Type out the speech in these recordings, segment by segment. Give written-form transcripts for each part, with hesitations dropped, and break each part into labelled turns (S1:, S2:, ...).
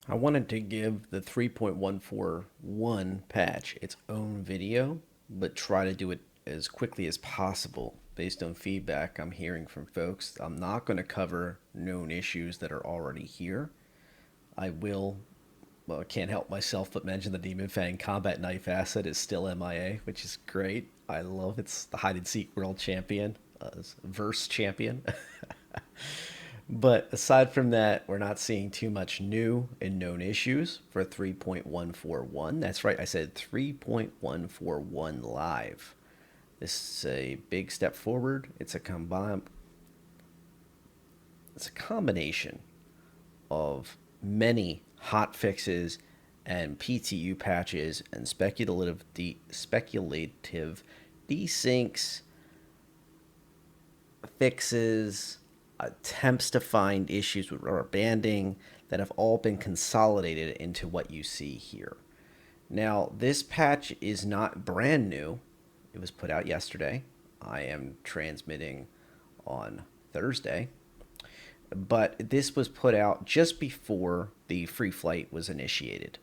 S1: I wanted to give the 3.141 patch its own video, but try to do it as quickly as possible based on feedback I'm hearing from folks. I'm not going to cover known issues that are already here. I will, well, I can't help myself but mention the Demon Fang Combat Knife asset is still MIA, which is great. I love it's the hide and seek world champion, verse champion. But aside from that, we're not seeing too much new and known issues for 3.141. That's right, I said 3.141 live. This is a big step forward. It's a combination of many hot fixes and PTU patches and speculative desyncs, fixes, attempts to find issues with rubber banding that have all been consolidated into what you see here. Now, this patch is not brand new. It was put out yesterday. I am transmitting on Thursday. But this was put out just before the free flight was initiated.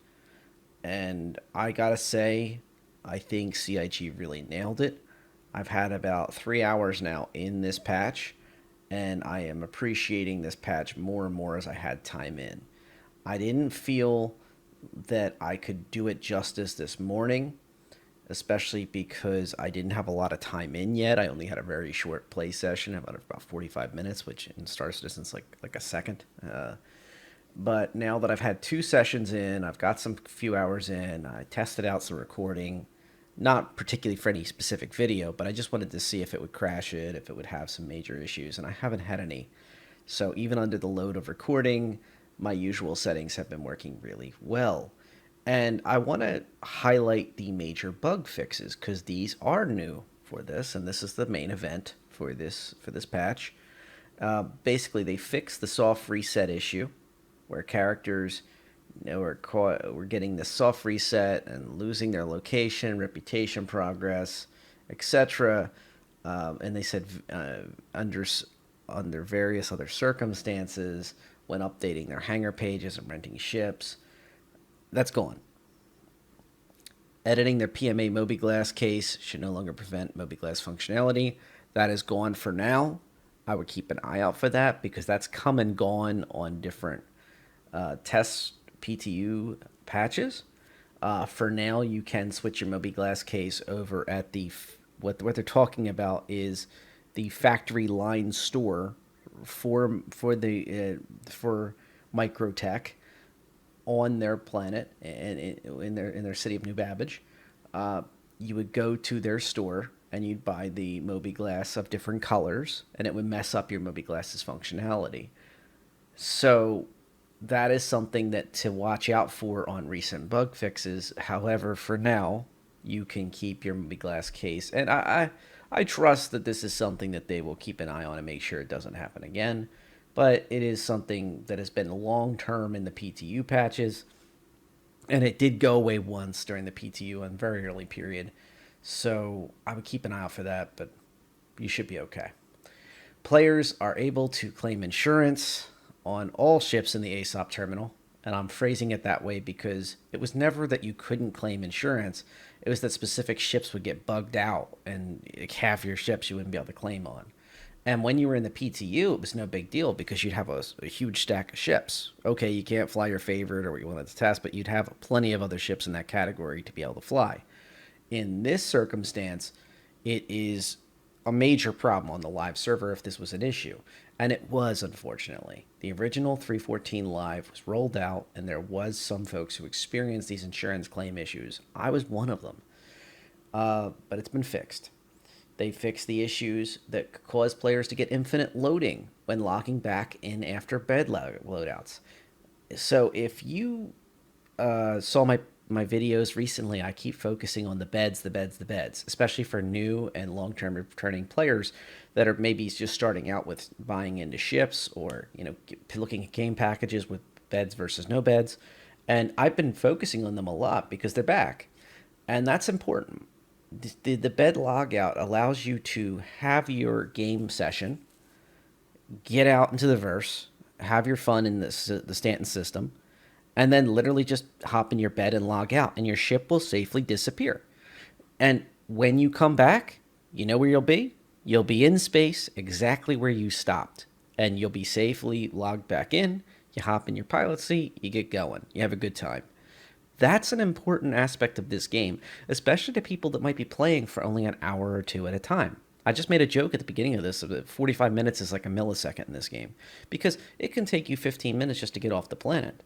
S1: And I gotta say, I think CIG really nailed it. I've had about 3 hours now in this patch, and I am appreciating this patch more and more as I had time in. I didn't feel that I could do it justice this morning, especially because I didn't have a lot of time in yet. I only had a very short play session, about 45 minutes, which in Star Citizen's like a second. But now that I've had 2 sessions in, I've got some few hours in. I tested out some recording, not particularly for any specific video, but I just wanted to see if it would crash it, if it would have some major issues, and I haven't had any. So even under the load of recording, my usual settings have been working really well. And I want to highlight the major bug fixes because these are new for this, and this is the main event for this patch. Basically, they fixed the soft reset issue, where characters, were getting the soft reset and losing their location, reputation progress, etc. And they said under various other circumstances when updating their hangar pages and renting ships. That's gone. Editing their PMA Moby-Glass case should no longer prevent Moby-Glass functionality. That is gone for now. I would keep an eye out for that because that's come and gone on different test PTU patches. For now, you can switch your Moby-Glass case over at what they're talking about is the factory line store for Microtech on their planet and in their city of New Babbage. You would go to their store and you'd buy the Moby Glass of different colors, and it would mess up your Moby Glass's functionality. So that is something that to watch out for on recent bug fixes. However, for now, you can keep your Moby Glass case, and I trust that this is something that they will keep an eye on and make sure it doesn't happen again. But it is something that has been long term in the PTU patches, and it did go away once during the PTU and very early period. So I would keep an eye out for that, but you should be okay. Players are able to claim insurance on all ships in the ASOP terminal, and I'm phrasing it that way because it was never that you couldn't claim insurance. It was that specific ships would get bugged out, and half your ships you wouldn't be able to claim on. And when you were in the PTU, it was no big deal because you'd have a huge stack of ships. Okay, you can't fly your favorite or what you wanted to test, but you'd have plenty of other ships in that category to be able to fly. In this circumstance, it is a major problem on the live server if this was an issue. And it was, unfortunately. The original 314 Live was rolled out, and there was some folks who experienced these insurance claim issues. I was one of them. But it's been fixed. They fixed the issues that cause players to get infinite loading when logging back in after bed loadouts. So if you saw my videos recently, I keep focusing on the beds, especially for new and long-term returning players that are maybe just starting out with buying into ships or looking at game packages with beds versus no beds. And I've been focusing on them a lot because they're back, and that's important. The bed logout allows you to have your game session, get out into the verse, have your fun in the Stanton system, and then literally just hop in your bed and log out, and your ship will safely disappear. And when you come back, you know where you'll be? You'll be in space exactly where you stopped. And you'll be safely logged back in. You hop in your pilot seat, you get going. You have a good time. That's an important aspect of this game, especially to people that might be playing for only an hour or two at a time. I just made a joke at the beginning of this that 45 minutes is like a millisecond in this game because it can take you 15 minutes just to get off the planet,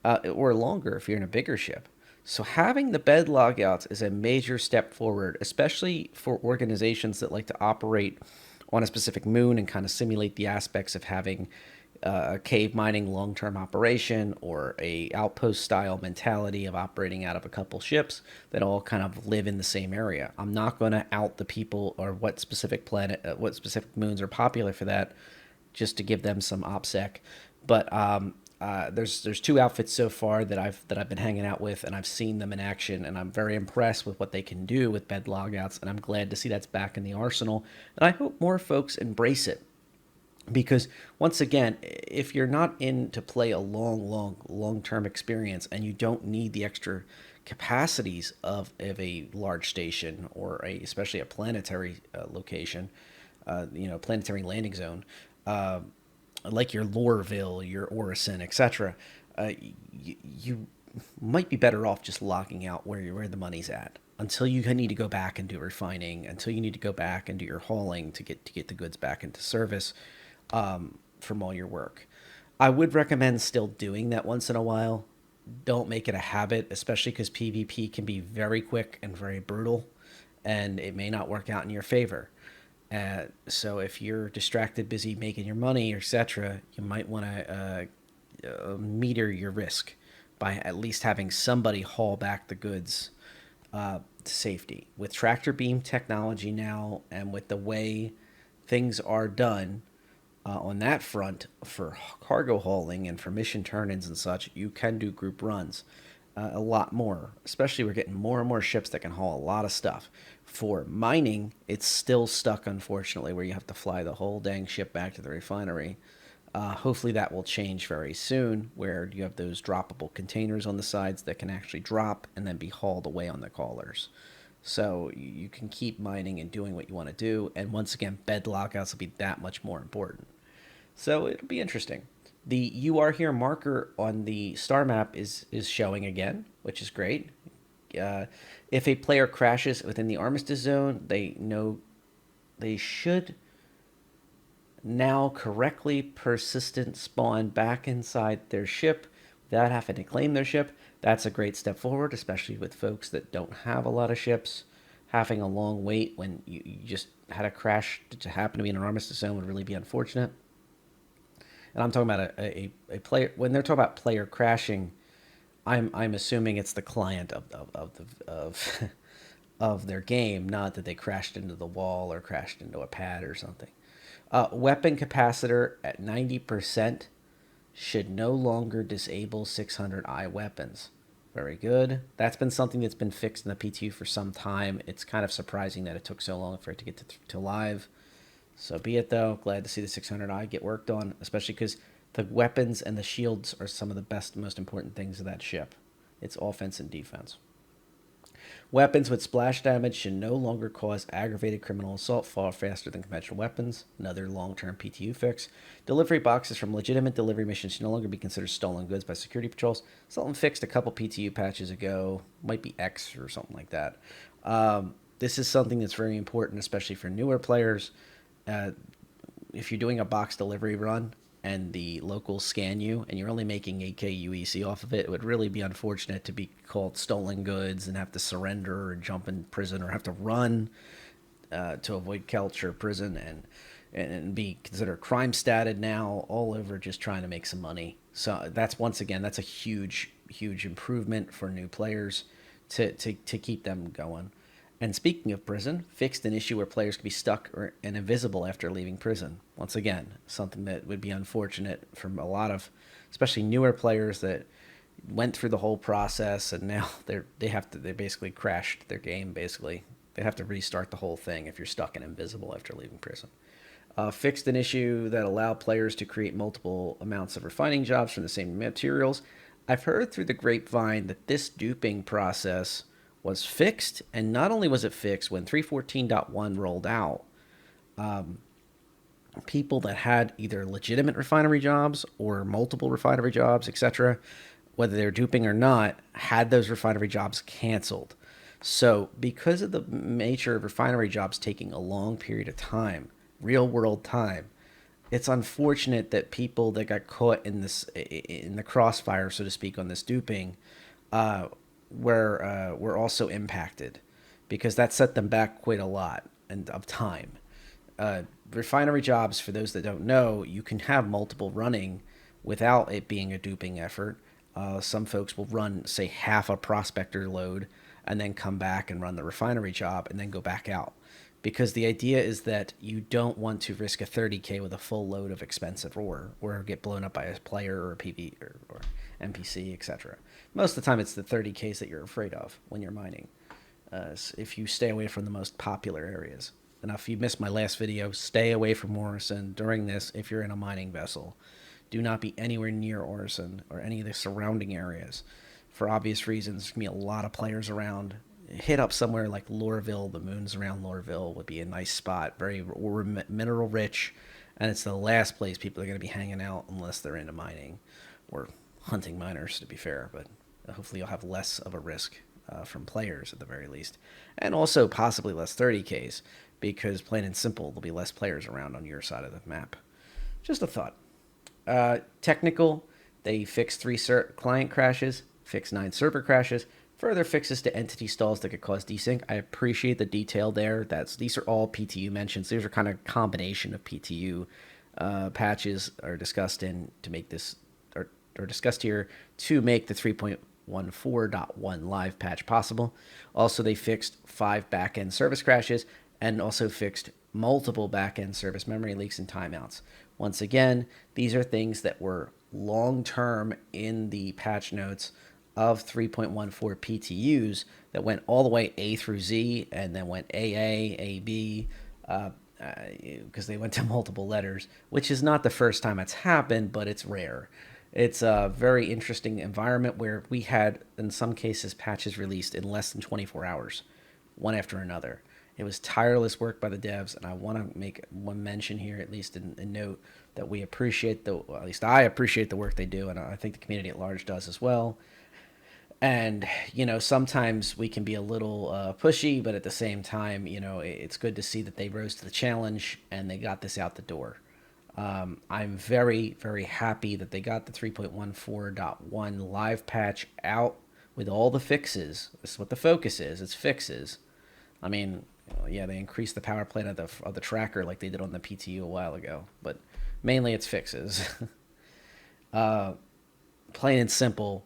S1: or longer if you're in a bigger ship. So having the bed logouts is a major step forward, especially for organizations that like to operate on a specific moon and kind of simulate the aspects of having a cave mining long-term operation or a outpost style mentality of operating out of a couple ships that all kind of live in the same area. I'm not going to out the people or what specific planet, what specific moons are popular for that, just to give them some OPSEC. But there's two outfits so far that I've been hanging out with, and I've seen them in action, and I'm very impressed with what they can do with bed logouts, and I'm glad to see that's back in the arsenal, and I hope more folks embrace it. Because once again, if you're not in to play a long term experience and you don't need the extra capacities of a large station or especially a planetary location, planetary landing zone, uh, like your Lorville, your Orison, etc., you might be better off just logging out where the money's at until you need to go back and do refining, until you need to go back and do your hauling to get the goods back into service from all your work. I would recommend still doing that once in a while. Don't make it a habit, especially because PvP can be very quick and very brutal, and it may not work out in your favor. So if you're distracted, busy making your money, etc., you might want to meter your risk by at least having somebody haul back the goods to safety. With tractor beam technology now, and with the way things are done, on that front for cargo hauling and for mission turn-ins and such, you can do group runs a lot more. Especially we're getting more and more ships that can haul a lot of stuff. For mining, it's still stuck, unfortunately, where you have to fly the whole dang ship back to the refinery. Hopefully that will change very soon, where you have those droppable containers on the sides that can actually drop and then be hauled away on the callers. So you can keep mining and doing what you want to do. And once again, bed lockouts will be that much more important. So it'll be interesting. The "You Are Here" marker on the star map is showing again, which is great. Uh, if a player crashes within the armistice zone, they know they should now correctly persistent spawn back inside their ship without having to claim their ship. That's a great step forward, especially with folks that don't have a lot of ships. Having a long wait when you just had a crash to happen to be in an armistice zone would really be unfortunate. And I'm talking about a player. When they're talking about player crashing, I'm assuming it's the client of of their game, not that they crashed into the wall or crashed into a pad or something. Weapon capacitor at 90% should no longer disable 600i weapons. Very good. That's been something that's been fixed in the PTU for some time. It's kind of surprising that it took so long for it to get to live. So be it, though. Glad to see the 600i get worked on, especially because the weapons and the shields are some of the best, most important things of that ship. It's offense and defense. Weapons with splash damage should no longer cause aggravated criminal assault far faster than conventional weapons. Another long-term PTU fix. Delivery boxes from legitimate delivery missions should no longer be considered stolen goods by security patrols. Something fixed a couple PTU patches ago. Might be X or something like that. This is something that's very important, especially for newer players. If you're doing a box delivery run and the locals scan you and you're only making 8k UEC off of it, it would really be unfortunate to be called stolen goods and have to surrender or jump in prison or have to run to avoid Kelch or prison and be considered crime statted now, all over just trying to make some money. So that's, once again, that's a huge improvement for new players to keep them going. And speaking of prison, fixed an issue where players could be stuck and invisible after leaving prison. Once again, something that would be unfortunate for a lot of, especially newer players that went through the whole process and now they basically crashed their game. Basically, they have to restart the whole thing if you're stuck and invisible after leaving prison. Fixed an issue that allowed players to create multiple amounts of refining jobs from the same materials. I've heard through the grapevine that this duping process was fixed, and not only was it fixed when 314.1 rolled out, people that had either legitimate refinery jobs or multiple refinery jobs, etc., whether they're duping or not, had those refinery jobs canceled. So, because of the nature of refinery jobs taking a long period of time, real world time, it's unfortunate that people that got caught in the crossfire, so to speak, on this duping, uh, were also impacted, because that set them back quite a lot and of time. Refinery jobs, for those that don't know, you can have multiple running without it being a duping effort. Some folks will run, say, half a prospector load and then come back and run the refinery job and then go back out. Because the idea is that you don't want to risk a 30K with a full load of expensive ore or get blown up by a player or a PV or NPC, etc. Most of the time, it's the 30Ks that you're afraid of when you're mining. If you stay away from the most popular areas. And if you missed my last video, stay away from Orison during this if you're in a mining vessel. Do not be anywhere near Orison or any of the surrounding areas. For obvious reasons, there's going to be a lot of players around. Hit up somewhere like Loreville. The moons around Loreville would be a nice spot. Very mineral rich. And it's the last place people are going to be hanging out unless they're into mining or hunting miners, to be fair. But hopefully you'll have less of a risk from players at the very least. And also possibly less 30Ks, because plain and simple, there'll be less players around on your side of the map. Just a thought. Technical, they fixed 3 client crashes, fixed 9 server crashes, further fixes to entity stalls that could cause desync. I appreciate the detail there. These are all PTU mentions. These are kind of combination of PTU patches are discussed in to make this, or discussed here to make the 3.14.1 live patch possible. Also, they fixed 5 backend service crashes and also fixed multiple backend service memory leaks and timeouts. Once again, these are things that were long-term in the patch notes of 3.14 PTUs that went all the way A through Z and then went AA, AB, because they went to multiple letters, which is not the first time it's happened, but it's rare. It's a very interesting environment where we had, in some cases, patches released in less than 24 hours, one after another. It was tireless work by the devs, and I want to make one mention here, at least in note, that we appreciate at least I appreciate the work they do, and I think the community at large does as well. And, sometimes we can be a little pushy, but at the same time, it's good to see that they rose to the challenge and they got this out the door. I'm very, very happy that they got the 3.14.1 live patch out with all the fixes. This is what the focus is. It's fixes. I mean, yeah, they increased the power plant of the tracker like they did on the PTU a while ago, but mainly it's fixes. Plain and simple,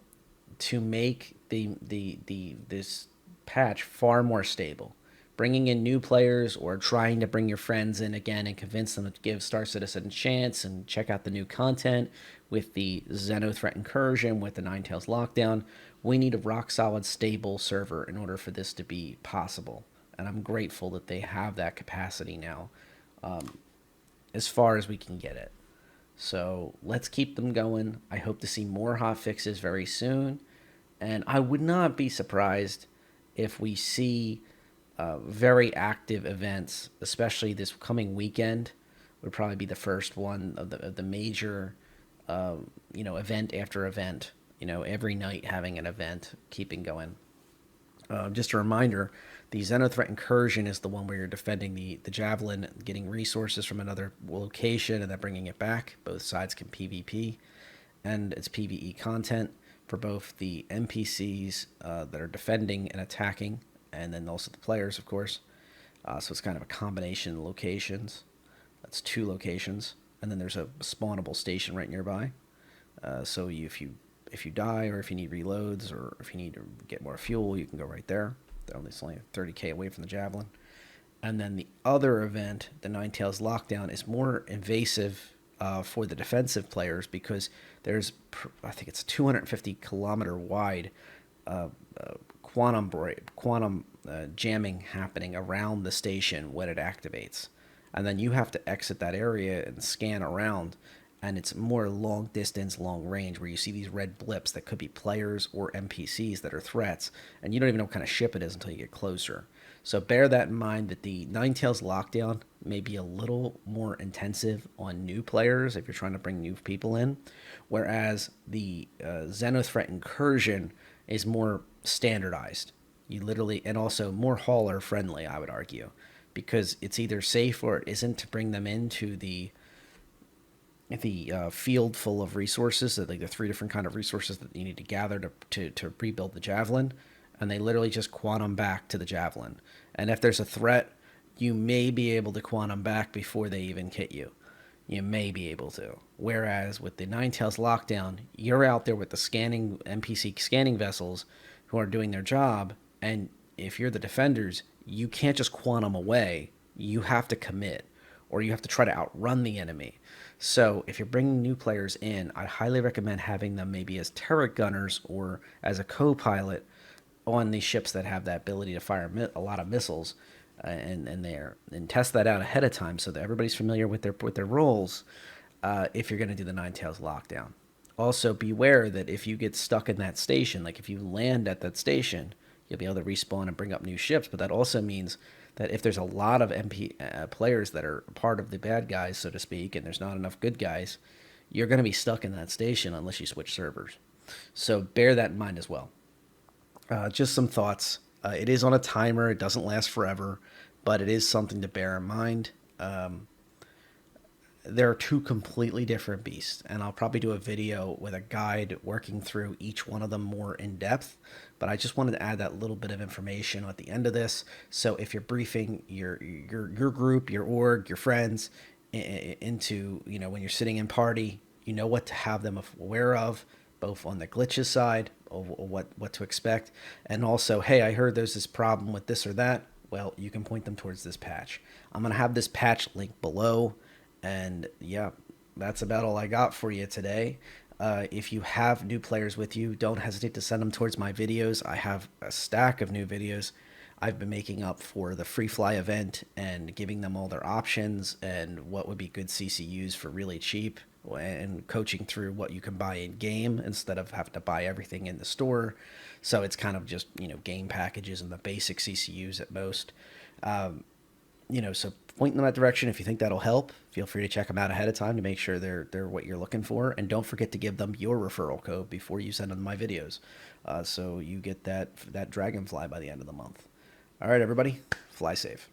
S1: to make this patch far more stable. Bringing in new players or trying to bring your friends in again and convince them to give Star Citizen a chance and check out the new content with the Xenothreat Incursion, with the Ninetails lockdown, we need a rock-solid, stable server in order for this to be possible. And I'm grateful that they have that capacity now, as far as we can get it. So let's keep them going. I hope to see more hot fixes very soon. And I would not be surprised if we see very active events, especially this coming weekend would probably be the first one of the major, event after event. Every night having an event, keeping going. Just a reminder, the Xenothreat Incursion is the one where you're defending the Javelin, getting resources from another location and then bringing it back. Both sides can PvP, and it's PvE content for both the NPCs that are defending and attacking, and then also the players, of course. So it's kind of a combination of locations. That's 2 locations, and then there's a spawnable station right nearby. So if you die, or if you need reloads, or if you need to get more fuel, you can go right there. It's only 30K away from the Javelin. And then the other event, the Ninetails Lockdown, is more invasive for the defensive players, because there's, I think it's 250 kilometer wide quantum jamming happening around the station when it activates. And then you have to exit that area and scan around. and it's more long distance, long range, where you see these red blips that could be players or NPCs that are threats, and you don't even know what kind of ship it is until you get closer. So bear that in mind, that the Ninetales lockdown may be a little more intensive on new players if you're trying to bring new people in, whereas the Xenothreat Incursion is more standardized. You literally, and also more hauler friendly, I would argue, because it's either safe or it isn't to bring them into the field full of resources, like the three different kind of resources that you need to gather to rebuild the javelin, and they literally just quantum back to the javelin. And if there's a threat, you may be able to quantum back before they even hit you. You may be able to. Whereas with the Ninetales lockdown, you're out there with the scanning NPC scanning vessels who are doing their job, and if you're the defenders, you can't just quantum away. You have to commit, or you have to try to outrun the enemy. So if you're bringing new players in, I highly recommend having them maybe as turret gunners or as a co-pilot on these ships that have that ability to fire a lot of missiles, and test that out ahead of time so that everybody's familiar with their roles. If you're going to do the Ninetales lockdown, also beware that if you get stuck in that station, like if you land at that station, you'll be able to respawn and bring up new ships. But that also means that if there's a lot of players that are part of the bad guys, so to speak, and there's not enough good guys, you're going to be stuck in that station unless you switch servers. So bear that in mind as well. Just some thoughts. It is on a timer. It doesn't last forever, but it is something to bear in mind. There are two completely different beasts, and I'll probably do a video with a guide working through each one of them more in depth. But I just wanted to add that little bit of information at the end of this. So if you're briefing your group, your org, your friends into, when you're sitting in party, you know what to have them aware of, both on the glitches side, of what to expect, and also, hey, I heard there's this problem with this or that. Well, you can point them towards this patch. I'm going to have this patch link below. And yeah, that's about all I got for you today. If you have new players with you, don't hesitate to send them towards my videos. I have a stack of new videos I've been making up for the free fly event and giving them all their options and what would be good CCUs for really cheap, and coaching through what you can buy in game instead of having to buy everything in the store. So it's kind of just, game packages and the basic CCUs at most. So point in that direction. If you think that'll help, feel free to check them out ahead of time to make sure they're what you're looking for. And don't forget to give them your referral code before you send them my videos, so you get that dragonfly by the end of the month. All right, everybody, fly safe.